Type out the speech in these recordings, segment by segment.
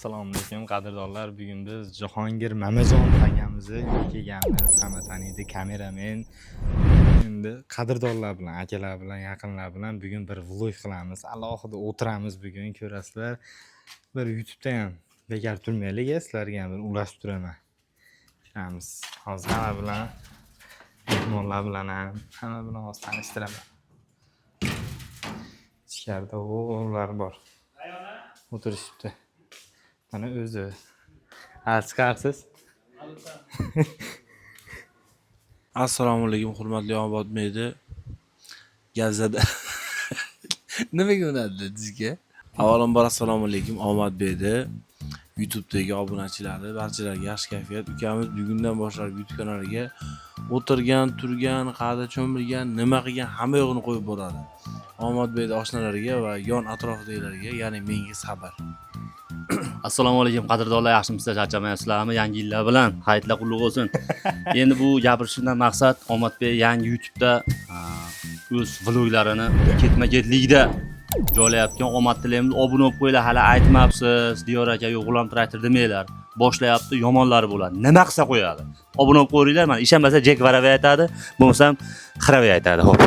Assalomu alaykum qadrdonlar. Bugun biz Jahongir Mamajon akamizni kelganmiz. Hamma taniydi, kameramen. Endi qadrdonlar bilan, akalar bilan, yaqinlar bilan bugun bir vlog qilamiz. Alohida o'tiramiz bugun, ko'rasizlar. Bir YouTube'da ham bekor turmaylik, sizlarga ham bir ulashib turaman. Ishamiz. Hozir hamma bilan, mehmonlar bilan ham hamma bilan hozir tanishtiraman. Ichkarida ular bor. O'tirishibdi. Mana o'zi. Chiqarsiz. Assalomu alaykum hurmatli Obod Media. Gazada. Nimaga unadi sizga? Avvalambor assalomu alaykum Omad Beydi. YouTube'dagi obunachilari, barchalarga yaxshi kayfiyat. Ukamiz bugundan boshlab YouTube kanaliga o'tirgan, turgan, qa'da cho'milgan, nima qilgan hamma yo'g'ini qo'yib boradi. Omad Beydi oshnalariga va yon atrofidagilarga, ya'ni menga sabr. Assalomu alaykum qadrdonlar, yaxshimisizlar, charchamayapsizlarmi? Yangi yillar bilan xayrlar qutlug' bo'lsin. Endi bu gapirishimdan maqsad Omadbek yangi YouTube'da o'z vloglarini ketma-ketlikda joylayotgan. Omad tilaymiz, obuna bo'lib qo'yinglar, hali aytmabsiz. Diyor aka, yo'q G'ulom Traktor demanglar. Boshlayapti, yomonlari bo'ladi. Nima qilsa qo'yadi. Obuna bo'lib qo'yinglar, mana ishonmasa Jack Varavay aytadi, bo'lmasam Xiravay aytadi. Xo'p.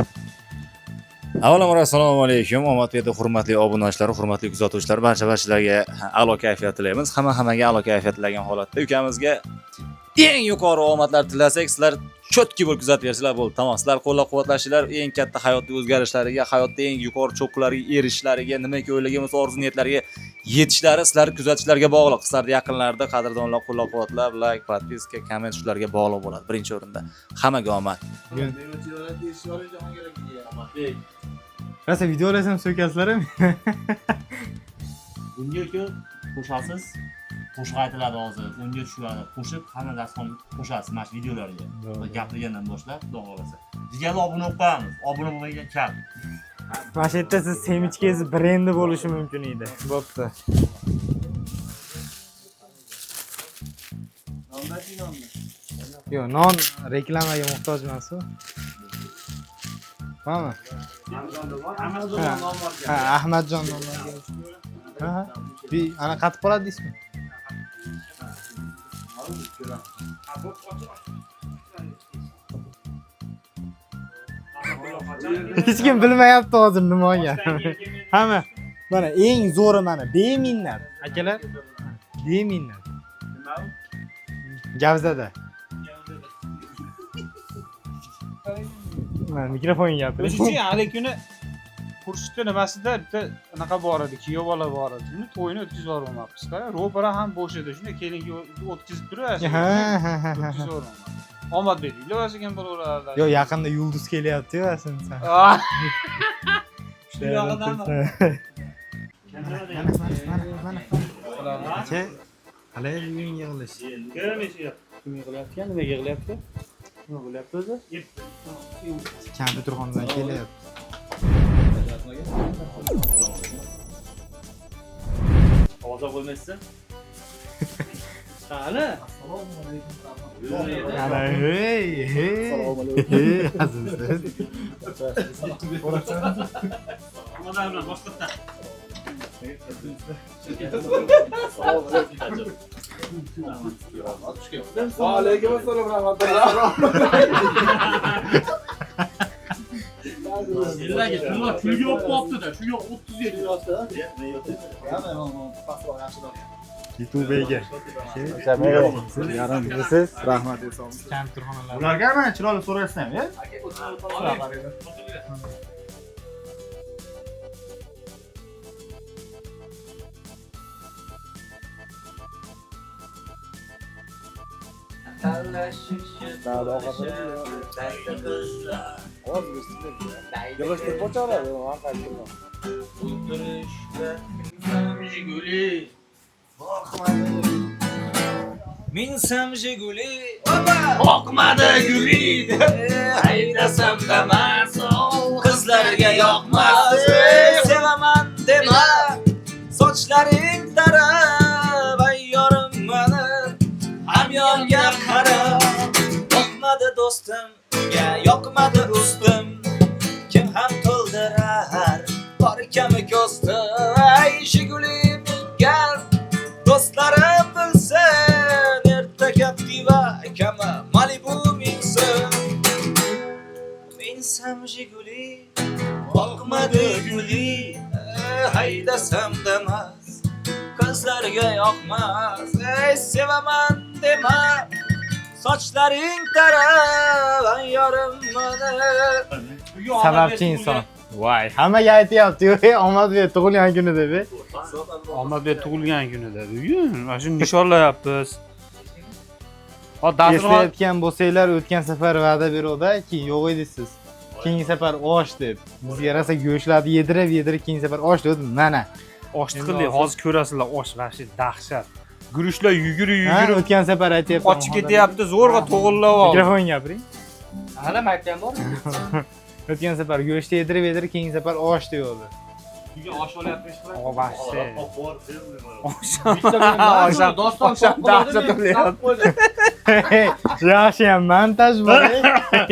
Avvalambor assalomu alaykum Omad Beyda hurmatli obunachilar, hurmatli kuzatuvchilar, barchalarga a'lo kayfiyat tilaymiz. Hammaga a'lo kayfiyat tilagan holatda ukamizga eng yuqori omadlar tilasak, sizlar chotki bo'lib kuzataversizlar bo'ldi. Tamom, sizlar qo'llab-quvvatlashinglar eng katta hayotdagi o'zgarishlariga, hayotda eng yuqori cho'qqilarga erishishlariga, nimaki o'ylagan bo'lsa orzu-niyatlariga yetishlari sizlar kuzatishlarga bog'liq. Sizlarning yaqinlarida qadrdonlar qo'llab-quvvatlab, like, podpiska, komment shularga bog'liq bo'ladi. Birinchi o'rinda hammaga omad. Rasa videolasam so'kasizlar-mi? Bunga qo'shasiz. Qo'shiq aytiladi hozir. Unga tushadi. Qo'shib hamma daston qo'shasiz mana videolarga. Gapirgandan boshlab, xudo xolasa. Sizga obuna bo'lib qo'yamiz. Obuna bo'lmagan kam. Mana shu yerda siz semichkangiz brendi bo'lishi mumkin edi. Bo'pti. Yo'q, non reklamaga muhtoj emas-ku. Tamam. Ahmadjon nomlariga. Ha. Bir ana qatib qoladi deysizmi? Hech kim bilmayapti hozir nima olgan. Hamma mana eng zo'ri mana beminnat. Akalar, beminnat. Gavzada. Mana mikrofon gapiring. O'sha hali kuni Xurshidni nimasida bitta anaqa bor edi, kuyov bola bor edi. Uni to'yini o'tkazib yubormoqmiz. Qara, ro'para ham bo'sh edi. Shunda keling o'tkazib turasiz. Ha. Omadbek uylanasigan bo'laveradi. Yo'q, yaqinda yulduz kelyapti-yu aslida. Shu yog'idanmi? Mana. Aka, qalay bugun yig'ilish? Ko'ramaysiz. Kim yig'layapti? Nima yig'layapti? Nima bo'lyapti o'zi? Kompyuterxonadan kelyapti. Ovoza qo'ymaysiz? Qani? Ana hey. Azizlar. Omodan bilan boshqatda. Alaykum assalom rahmatulloh. Sizlarga pullar kulga olib qo'yapti-da. Shu yoq 37 yotdi. YouTube'ga. Siz rahmat eson. Kompyuterxonalar. Ularga mana chiroyli so'raysan, ya? Yig'ishtirib qo'yaradi, men qaytdim. Minsam Jiguli, oqmadi guli, haydasam damas, qizlarga yoqmas, sevaman dema, sochlaring tarab, ayyorim mani, hamyonga qarab, yoqmadi do'stim, yoqmadi ustim, kim ham to'ldirar, bor kami ko'zdi, ay Jiguli, gal do'stlarim bilsin, erta Captiva kama Malibu minsin. Minsam Jiguli boqmadi guli, haydasam damas ko'zlarga yoqmas. Ey sevaman dema, sochlaring tarab yorim meni. Sababchi inson. Voy, hammaga aytyapti-yu, Omadbek tug'ilgan kuni deb. Omadbek tug'ilgan kunida bugun mana shuni nishonlayapmiz. Hop, dasturxon Eslayotgan bo'lsanglar, o'tgan safar va'da beruvdi, keyin yo'q edingiz. Keyingi safar osh deb. Bizga rosa go'shtlarni yedirib, keyingi safar osh deb. Mana. osh tiqildi. Hozir ko'rasizlar, osh vahshiy dahshat. Guruchlar yugurib Ha, o'tgan safar aytyapti. qochib ketyapti, zo'rg'a to'g'irlab oldi. Mikrofon gapiring. Hali aytgan bor. O'tgan safar go'sht yedirib, keyingi safar osh deyildi. Osh olyapmiz. O vahshiy. Yaxshi ham montaj bor.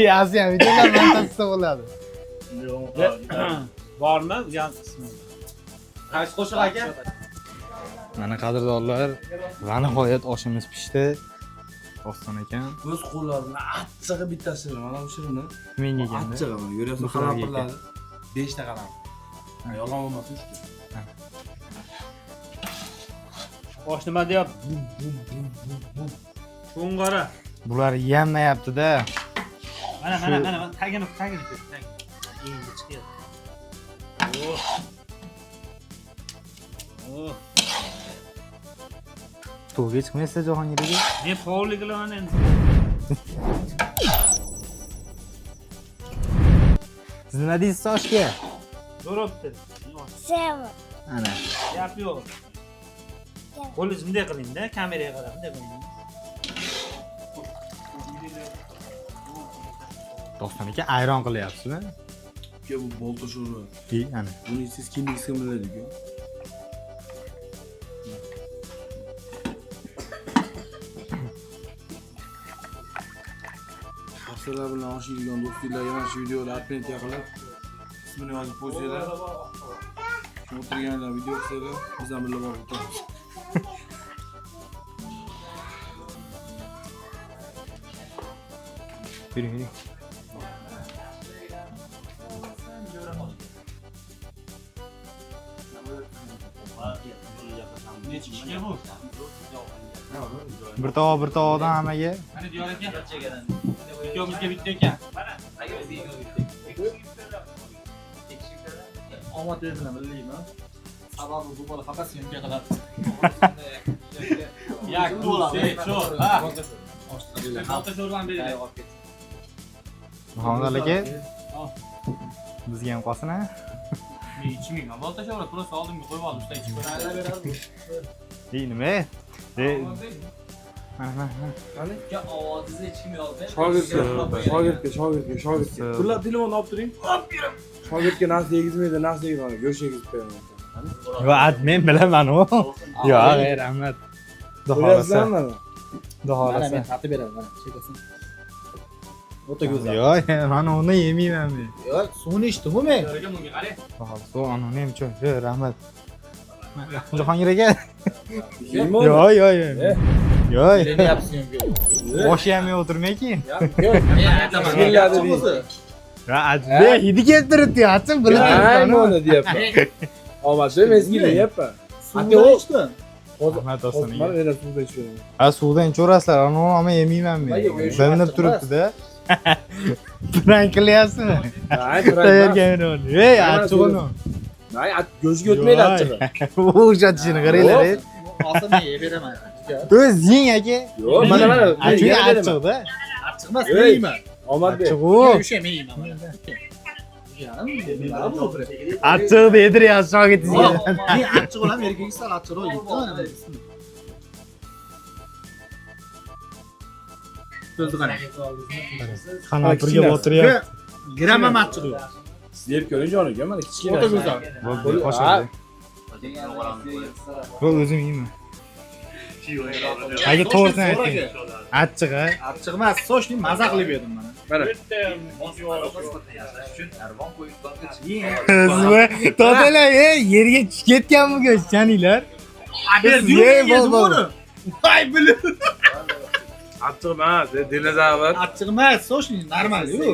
Yaxshi ham videolar montajda bo'ladi. Bormi? Qaysi qo'shiq aka? Mana qadrdonlar, va nihoyat oshimiz pishdi. Oston ekan. O'z qo'llarini achchig'i bittasi mana bu shirini. Menga keldi. Achchig'i mana ko'ryapsiz, qalampirladi. 5 ta qalam. Yolg'on bo'lmasin shu. Osh nima deyapti? Sho'ng'ara. Bular yemayapti-da. Mana, tagini. Endi chiqyapti. To'g'ri chiqmaysa Jahongirga. Men faollik qilaman endi. Siz nima deysiz oshga? Zo'robdi. Seven. Ana. Gap yo'q. Qo'lingiz bunday qiling-da, kameraga qarab bunday qiling. Doston aka ayron qilyapsiz-mi? Bu bolta sho'rva. Ana. Buni siz kimnigiz kim biladi-ku? Hafsalar bilan osh yeydigan do'stlarga mana shu videoni atmentiya qilib, ismini yozib qo'ysanglar, shu o'tirganlar video qilsalar, biz ham birga borib o'tamiz. Yuring. Bir tog'dan hammaga. Mana diyor aka. Videomizga bitta ekan. Omad bilan bilmayman. Sababi bu bola faqat senga qiladi. Yak, sho'r. Ha. Olta sho'rvani bering. Muhammad aka. Bizga ham qolsin ha. Men ichmayman. Olta sho'rva просто oldimga qo'yib oldim, usta ichib ko'raman. Nima? Mana. Ovozingizni hech kim yo'q. Shogirdga. Pullar telefonni olib turing. Shogirdga narsa yegizmaydi, narsa yegizmaydi. Go'sht yegizib qo'yaman. Yo, men bilaman u. Yo, rahmat. Do'xolasa. Mana men tatib beraman, mana chekasin. O'ta go'zal. Yo, mana uni yemayman men. Yo, suvni ichdim-ku men. Bunga qarang. Do'xolasa, uni ham cho'y. Rahmat. Jahongir aka. Yeyman. Yo. Yo. Bilyapsizmi? Boshi ham o'tirmaykin. Yo'q, men aytaman. Bismillah dedi. Ya, adbe hidi keltiribdi, atsin bilib Ayni uni deyapman. Omadbek men sizga deyapman. Aka ichdim. Rahmat olsun. Mana yana suvda ichib beraman. Ha, suvdan cho'rasizlar, ama yemeyman men. Bilinib turibdi-da. Prank qilyapsizmi? Tayyorgarlik oldi. Ey, achchig'ini. Nay, go'shga o'tmaydi achchig'i. O'shatishini qaranglar. Olsa men yeb beraman. O'z yeng aka. Yo'q, mana Achchig'i achchiqda. Achchiq emas, men yeyman. Omadbek. Achchig'u. O'sha men yeyman. Achchiq deydiryapsiz shogirdingizga. Men achchiq bo'laman, erkak sal achchiqroq yeydi. Ko'zni qarang. Qanotga o'tiryapti. Gram ham achchiq yo'q. Siz yeb ko'ring joniga, mana kichkina. O'ta go'zal. Bu o'zim yeyman. Aka to'g'risini ayting. Achchiq a? Achchiq emas, sochni maza qilib yedim mana. To'dalar, yerga tushib ketgan bu go'sht, chaninglar. Ye bo'ldi. Achchiq emas, dinozavr. Achchiq emas, sochni normal-ku.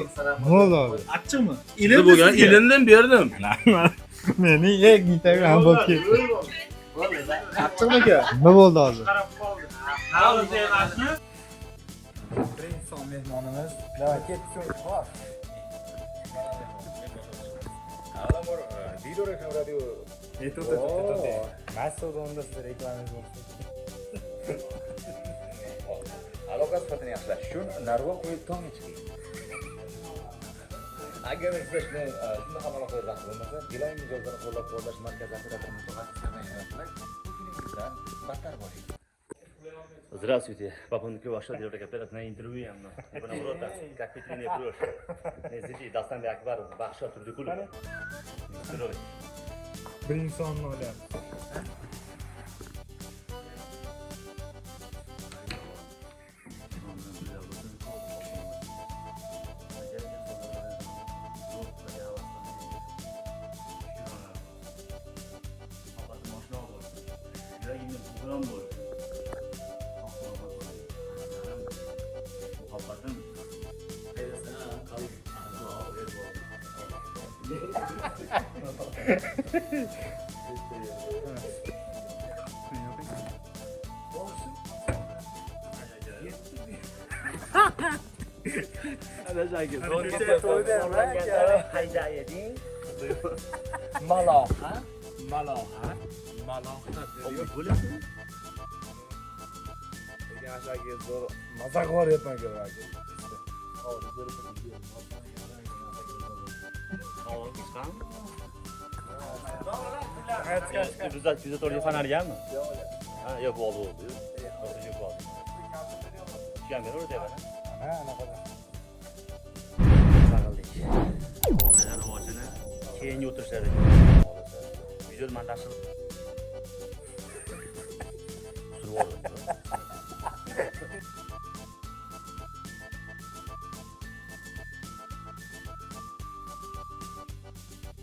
Bo'ldi abi. Achchiqmi? Ilindi bo'lgan, ilindim berdim. Meni ye gitayim ham bo'lib ketdi. Achchiqmi-ku? Nima bo'ldi hozir? Birinchi son mehmonimiz. Davay, ketsin. Xo'sh. Avvalambor video reklam radio. To'xta. Mastodonda siz reklamangiz bo'lsin. Aloqa sifatini yaxshilash uchun narvon qo'yib tong iching. Agar sizda shunday ham aloqa vaqt bo'lmasa, Beeline mijozlarni qo'llab-quvvatlash markazi operatori mutaxassislaridan yordamlash uchun battar bo'ling. Здравствуйте. Папа вошел делать оперативное интервью. Как витрine прошло. Незиди, Дастан Акбар, Бахша Турдикулу. Здравствуйте. Birinchi sonni olyapmiz. Bize torya fanar gelme. Ha, yok oldu oldu. Yok oldu. Çıkan ben orada bana. Ha, ana kadar. Sağıldık. Oğlanlar rivojini keyin o'tirishadi. Visual montajchilik. Surib oldim.